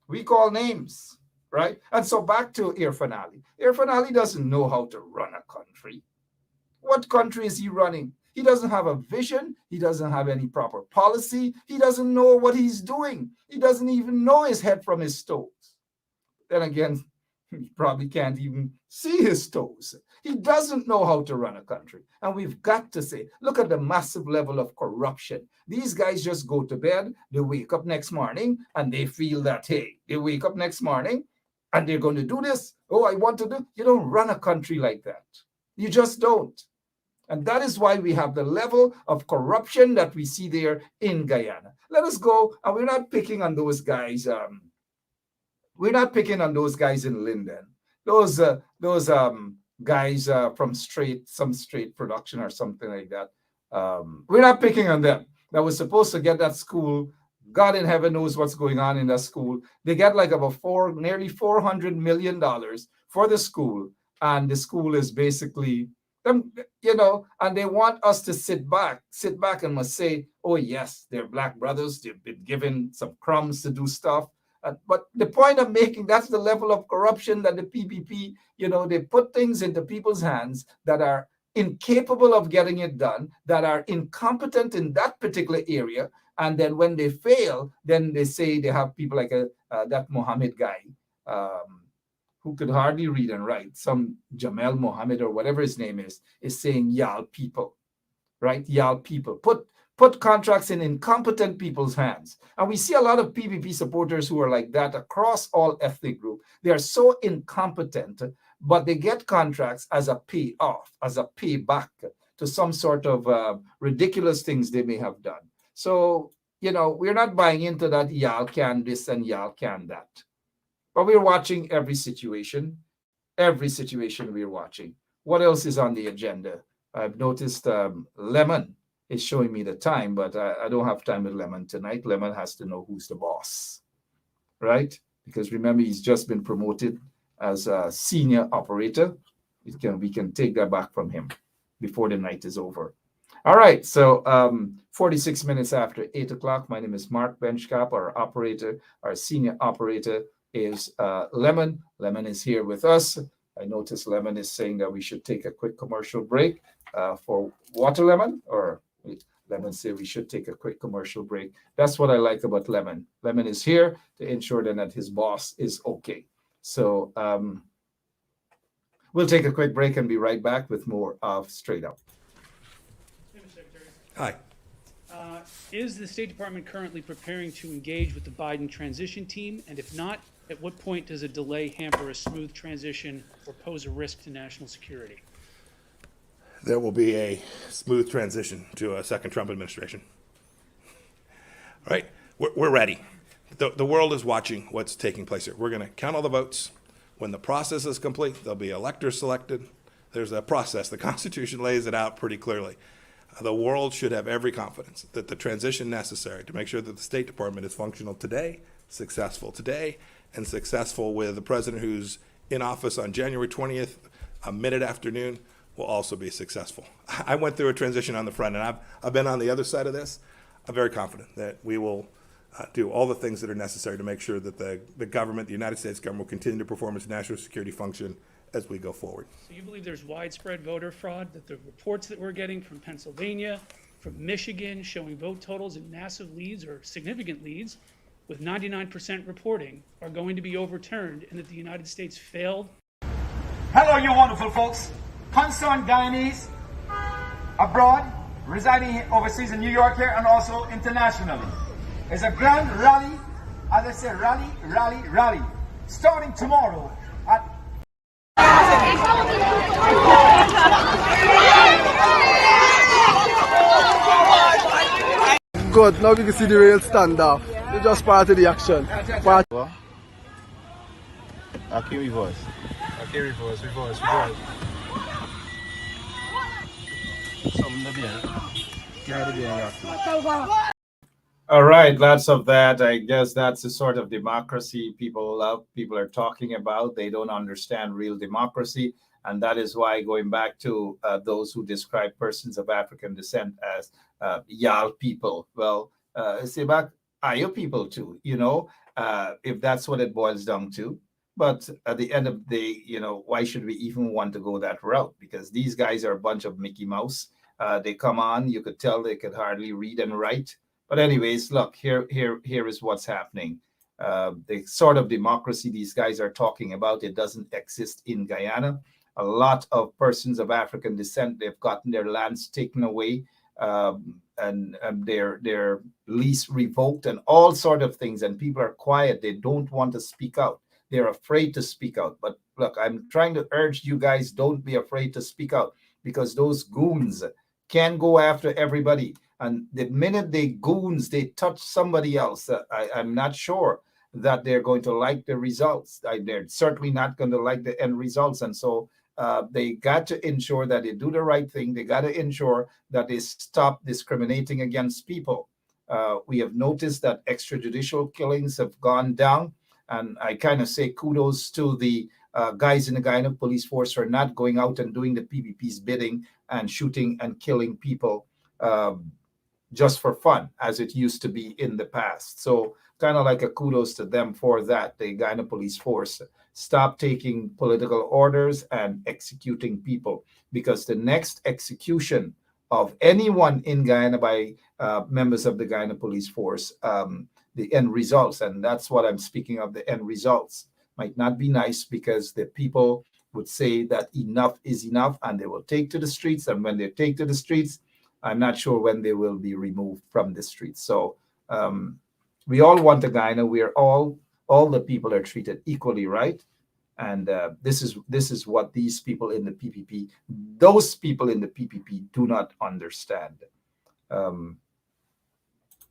We call names, right? And so back to Irfan Ali. Irfan Ali doesn't know how to run a country. What country is he running? He doesn't have a vision. He doesn't have any proper policy. He doesn't know what he's doing. He doesn't even know his head from his toes. Then again, he probably can't even see his toes. He doesn't know how to run a country. And we've got to say, look at the massive level of corruption. These guys just go to bed, they wake up next morning, and they feel that, hey, they wake up next morning, and they're going to do this. Oh, I want to do. You don't run a country like that. You just don't. And that is why we have the level of corruption that we see there in Guyana. Let us go, and we're not picking on those guys. We're not picking on those guys in Linden. Those guys from some straight production or something like that. We're not picking on them. That was supposed to get that school. God in heaven knows what's going on in that school. They get like about nearly $400 million for the school, and the school is basically them, and they want us to sit back and must say, oh yes, they're black brothers. They've been given some crumbs to do stuff. But the point I'm making, that's the level of corruption that the PPP, they put things into people's hands that are incapable of getting it done, that are incompetent in that particular area. And then when they fail, then they say they have people like that Mohammed guy who could hardly read and write, some Jamel Mohammed or whatever his name is saying y'all people, right? Y'all people. Put contracts in incompetent people's hands. And we see a lot of PPP supporters who are like that across all ethnic groups. They are so incompetent, but they get contracts as a payoff, as a payback to some sort of ridiculous things they may have done. So, we're not buying into that y'all can this and y'all can that. But we're watching every situation we're watching. What else is on the agenda? I've noticed Lemon is showing me the time, but I don't have time with Lemon tonight. Lemon has to know who's the boss, right? Because remember, he's just been promoted as a senior operator. We can take that back from him before the night is over. All right, so 46 minutes after 8 o'clock, my name is Mark Benchcap. Our operator, our senior operator is Lemon. Lemon is here with us. I noticed Lemon is saying that we should take a quick commercial break for water, Lemon, or Lemon say we should take a quick commercial break. That's what I like about Lemon. Lemon is here to ensure that his boss is okay. So we'll take a quick break and be right back with more of Straight Up. Hi. Is the State Department currently preparing to engage with the Biden transition team? And if not, at what point does a delay hamper a smooth transition or pose a risk to national security? There will be a smooth transition to a second Trump administration. All right, we're ready. The world is watching what's taking place here. We're going to count all the votes. When the process is complete, there'll be electors selected. There's a process. The Constitution lays it out pretty clearly. The world should have every confidence that the transition necessary to make sure that the State Department is functional today, successful today, and successful with the president who's in office on January 20th, a minute afternoon, will also be successful. I went through a transition on the front, and I've been on the other side of this. I'm very confident that we will do all the things that are necessary to make sure that the government, the United States government, will continue to perform its national security function as we go forward. So you believe there's widespread voter fraud, that the reports that we're getting from Pennsylvania, from Michigan, showing vote totals in massive leads or significant leads with 99% reporting are going to be overturned, and that the United States failed? Hello, you wonderful folks. Concerned Guyanese abroad, residing overseas in New York here and also internationally. It's a grand rally, as I say, rally, starting tomorrow at Good, now we can see the real standoff. It's just part of the action. Aqui reverse. All right, lots of that. I guess that's the sort of democracy people love, people are talking about. They don't understand real democracy. And that is why, going back to those who describe persons of African descent as y'all people, well, say back, are you people too, if that's what it boils down to. But at the end of the day, why should we even want to go that route? Because these guys are a bunch of Mickey Mouse. They come on, you could tell they could hardly read and write. But anyways, look, here is what's happening. The sort of democracy these guys are talking about, it doesn't exist in Guyana. a lot of persons of African descent, they've gotten their lands taken away, and their lease revoked, and all sort of things. And people are quiet. They don't want to speak out. They're afraid to speak out. But look, I'm trying to urge you guys, don't be afraid to speak out, because those goons can go after everybody. And the minute they touch somebody else, I'm not sure that they're going to like the results. They're certainly not going to like the end results. And so they got to ensure that they do the right thing. They got to ensure that they stop discriminating against people. We have noticed that extrajudicial killings have gone down. And I kind of say kudos to the guys in the Guyana police force for not going out and doing the PPP's bidding and shooting and killing people just for fun, as it used to be in the past. So kind of like a kudos to them for that. The Guyana police force stop taking political orders and executing people, because the next execution of anyone in Guyana by members of the Guyana police force, the end results, and that's what I'm speaking of, the end results, might not be nice, because the people would say that enough is enough, and they will take to the streets. And when they take to the streets, I'm not sure when they will be removed from the streets. So we all want a Guyana where all the people are treated equally, right? And this is what these people in the PPP, those people in the PPP, do not understand.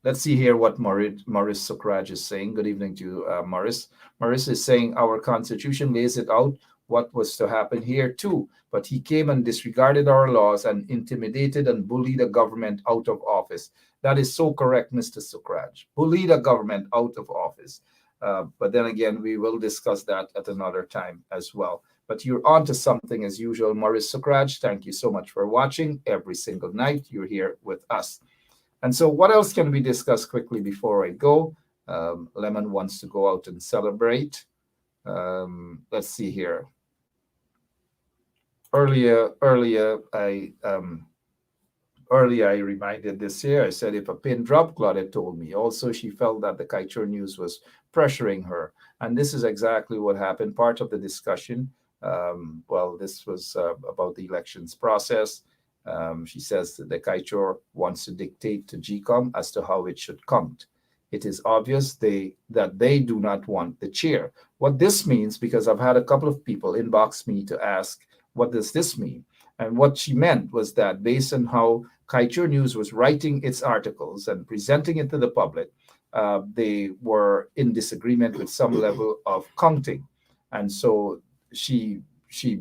Let's see here what Maurice Sokraj is saying. Good evening to you, Maurice. Maurice is saying our constitution lays it out what was to happen here too, but he came and disregarded our laws and intimidated and bullied the government out of office. That is so correct, Mr. Sokraj. Bullied the government out of office. But then again, we will discuss that at another time as well. But you're on to something as usual, Maurice Sokraj. Thank you so much for watching every single night. You're here with us. And so what else can we discuss quickly before I go? Lemon wants to go out and celebrate. Let's see here. Earlier, I reminded this year, I said, if a pin dropped, Claudette told me. Also, she felt that the Kaichur News was pressuring her. And this is exactly what happened. Part of the discussion, well, this was about the elections process. She says that the Kaichur wants to dictate to GCOM as to how it should count. It is obvious that they do not want the chair. What this means, because I've had a couple of people inbox me to ask, what does this mean? And what she meant was that based on how Kaichur News was writing its articles and presenting it to the public, they were in disagreement with some level of counting. And so she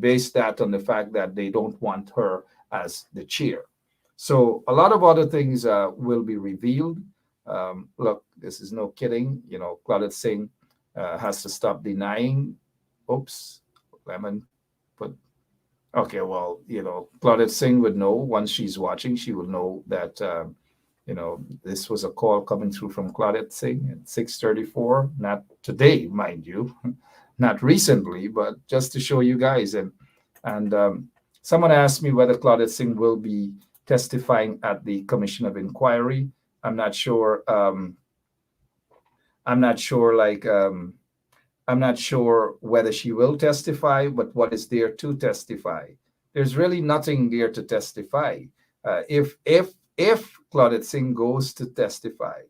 based that on the fact that they don't want her as the chair. So a lot of other things will be revealed. Look, this is no kidding. You know, Claudette Singh has to stop denying. Oops, Lemon put. Okay, well, you know, Claudette Singh would know once she's watching. She will know that, you know, this was a call coming through from Claudette Singh at 6:34. Not today, mind you, not recently, but just to show you guys. And someone asked me whether Claudette Singh will be testifying at the Commission of Inquiry. I'm not sure. I'm not sure whether she will testify, but what is there to testify? There's really nothing there to testify. If Claudette Singh goes to testify,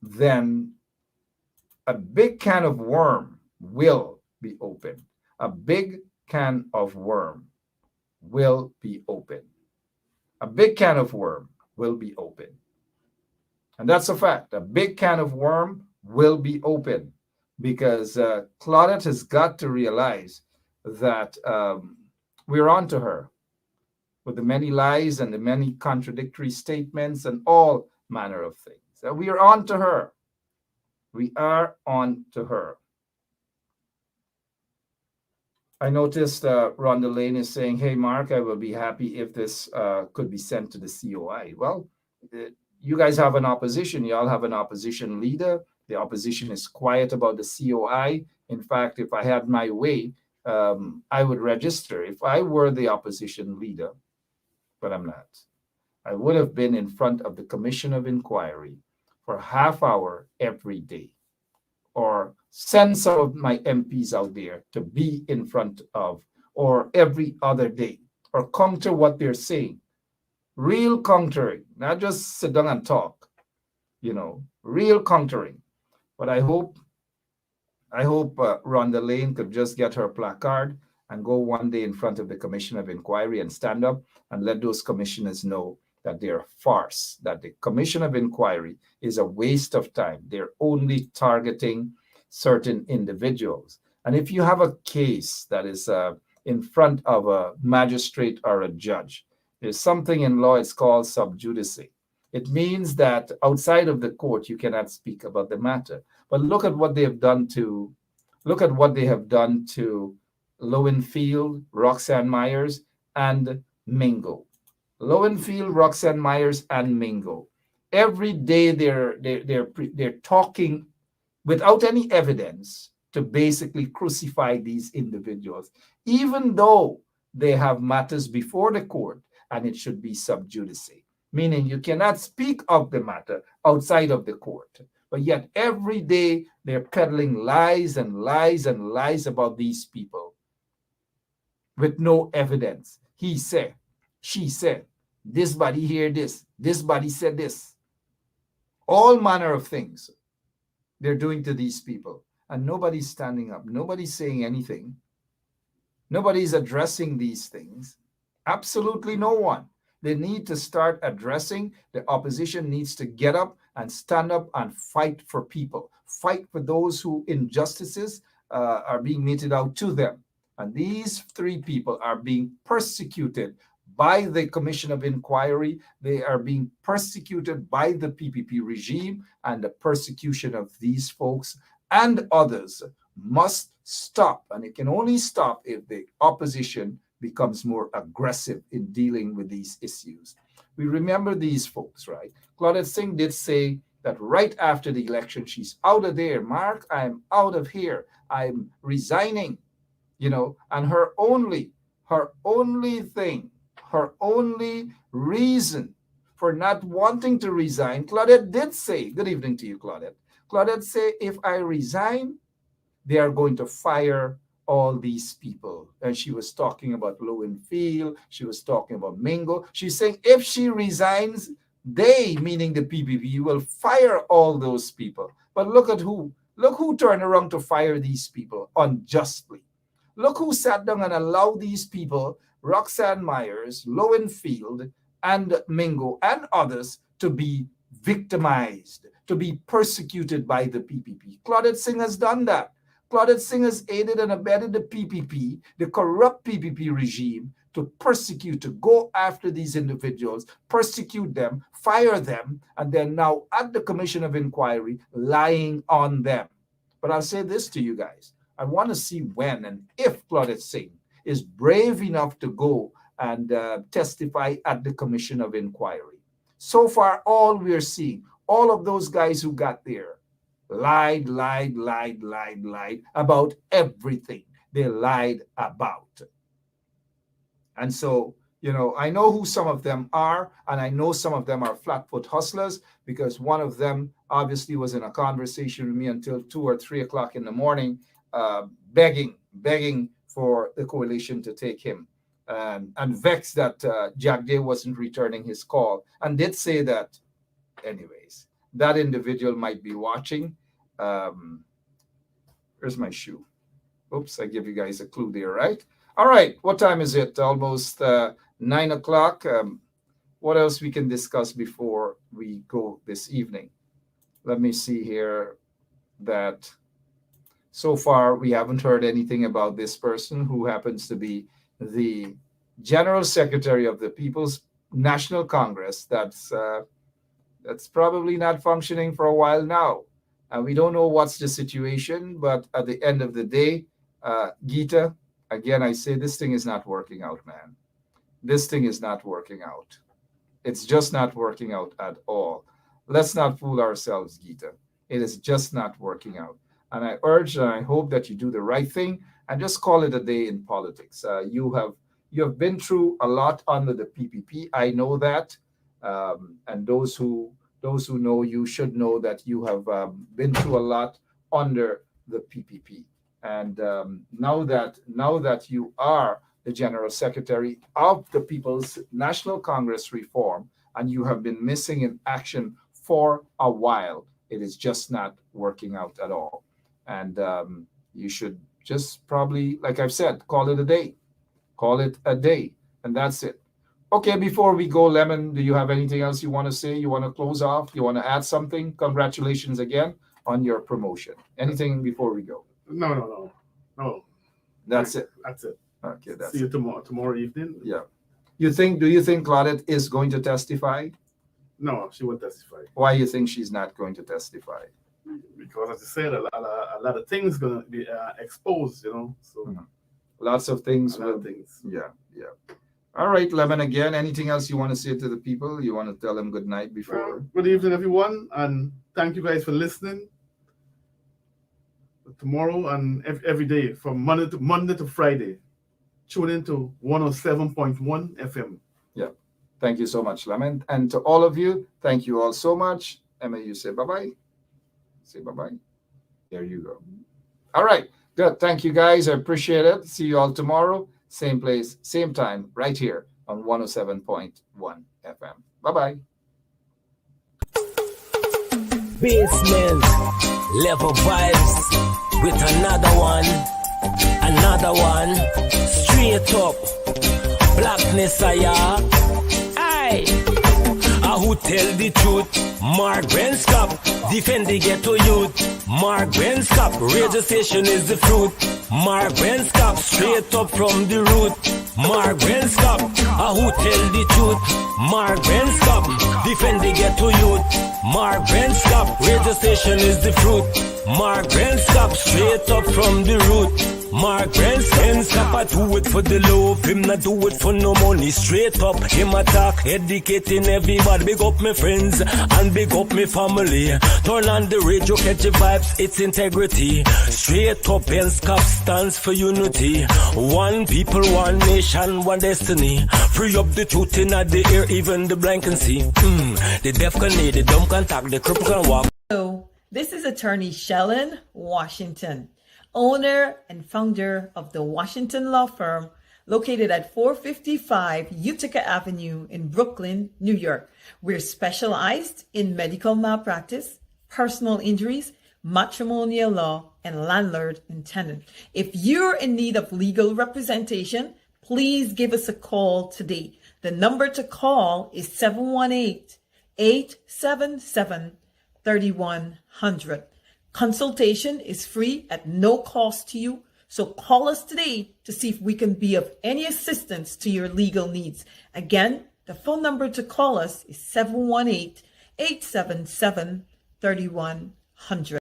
then a big can of worm will be opened. A big can of worm will be opened. A big can of worm will be opened. And that's a fact. A big can of worm will be open, because Claudette has got to realize that we're on to her with the many lies and the many contradictory statements and all manner of things. We are on to her. We are on to her. I noticed Rhonda Lane is saying, hey, Mark, I will be happy if this could be sent to the COI. Well, you guys have an opposition. You all have an opposition leader. The opposition is quiet about the COI. In fact, if I had my way, I would register. If I were the opposition leader, but I'm not, I would have been in front of the Commission of Inquiry for a half hour every day. or send some of my MPs out there to be in front of, or every other day, or counter what they're saying. Real countering, not just sit down and talk, real countering. But I hope Rhonda Lane could just get her placard and go one day in front of the Commission of Inquiry and stand up and let those commissioners know that they're a farce, that the Commission of Inquiry is a waste of time. They're only targeting certain individuals. And if you have a case that is in front of a magistrate or a judge, there's something in law, it's called sub judice. It means that outside of the court, you cannot speak about the matter. But look at what they have done to Lowenfield, Roxanne Myers, and Mingo. Lowenfield, Roxanne Myers, and Mingo. Every day they're talking without any evidence to basically crucify these individuals, even though they have matters before the court and it should be sub judice, meaning you cannot speak of the matter outside of the court. But yet every day they're peddling lies and lies and lies about these people with no evidence. He said, she said, this body hear this body said this. All manner of things they're doing to these people. And nobody's standing up. Nobody's saying anything. Nobody's addressing these things. Absolutely no one. They need to start addressing. The opposition needs to get up and stand up and fight for people. Fight for those who injustices are being meted out to them. And these three people are being persecuted by the Commission of Inquiry. They are being persecuted by the PPP regime, and the persecution of these folks and others must stop. And it can only stop if the opposition becomes more aggressive in dealing with these issues. We remember these folks, right? Claudette Singh did say that right after the election, she's out of there. Mark, I'm out of here. I'm resigning, and her only reason for not wanting to resign, Claudette did say, good evening to you, Claudette. Claudette said, if I resign, they are going to fire all these people. And she was talking about Lowenfield. She was talking about Mingo. She's saying if she resigns, they, meaning the PPP, will fire all those people. But look who turned around to fire these people unjustly. Look who sat down and allowed these people, Roxanne Myers, Lowenfield, and Mingo, and others, to be victimized, to be persecuted by the PPP. Claudette Singh has done that. Claudette Singh has aided and abetted the PPP, the corrupt PPP regime, to persecute, to go after these individuals, persecute them, fire them, and they're now at the Commission of Inquiry lying on them. But I'll say this to you guys. I want to see when and if Claudette Singh is brave enough to go and testify at the Commission of Inquiry. So far, all we're seeing, all of those guys who got there, lied about everything they lied about. And so, I know who some of them are, and I know some of them are flatfoot hustlers, because one of them obviously was in a conversation with me until 2 or 3 o'clock in the morning, begging for the coalition to take him, and vexed that Jack Day wasn't returning his call, and did say that, anyways, that individual might be watching. Where's my shoe? Oops, I give you guys a clue there, right? All right, what time is it? Almost 9 o'clock. What else we can discuss before we go this evening? Let me see here that so far we haven't heard anything about this person who happens to be the General Secretary of the People's National Congress. That's probably not functioning for a while now. And we don't know what's the situation, but at the end of the day, Gita, again, I say this thing is not working out, man. This thing is not working out. It's just not working out at all. Let's not fool ourselves, Gita. It is just not working out. And I urge and I hope that you do the right thing and just call it a day in politics. You have been through a lot under the PPP. I know that. And those who know you should know that you have been through a lot under the PPP. And now that you are the General Secretary of the People's National Congress Reform, and you have been missing in action for a while, it is just not working out at all. And you should just probably, like I've said, call it a day. Call it a day, and that's it. Okay, before we go, Lemon, do you have anything else you want to say? You want to close off? You want to add something? Congratulations again on your promotion. Anything before we go? No. That's it. That's it. Okay, that's See you tomorrow evening. Yeah. Do you think Claudette is going to testify? No, she won't testify. Why do you think she's not going to testify? Because, as I said, a lot of things going to be exposed, So Lots of things. Yeah. All right, Lemon, again, anything else you want to say to the people? You want to tell them good night before? Good evening, everyone, and thank you guys for listening. Tomorrow and every day, from Monday to Friday, tune into 107.1 FM. Yeah. Thank you so much, Lemon. And to all of you, thank you all so much. Emma, you say bye-bye. Say bye-bye. There you go. All right. Good. Thank you, guys. I appreciate it. See you all tomorrow. Same place, same time, right here on 107.1 FM. Bye-bye. Basement level vibes with another one, straight up blackness. Who tell the truth? Mark Benscop, defend the ghetto youth. Mark Benscop, radio station is the fruit. Mark Benscop, straight up from the root. Mark Benscop, who tell the truth? Mark Benscop, defend the ghetto youth. Mark Benscop, radio station is the fruit. Mark Benscop, straight up from the root. Mark Benscop, I do it for the love, him not do it for no money. Straight up, him attack, educating everybody. Big up my friends and big up my family. Turn on the radio, catch the vibes, it's integrity. Straight up, Benscop stands for unity. One people, one nation, one destiny. Free up the truth in the air, even the blind can see. The deaf can hear, the dumb can talk, the cripple can walk. So, this is attorney Shellen Washington, owner and founder of the Washington law firm located at 455 Utica Avenue in Brooklyn, New York. We're specialized in medical malpractice, personal injuries, matrimonial law, and landlord and tenant. If you're in need of legal representation, please give us a call today. The number to call is 718-877-3100. Consultation is free at no cost to you. So call us today to see if we can be of any assistance to your legal needs. Again, the phone number to call us is 718-877-3100.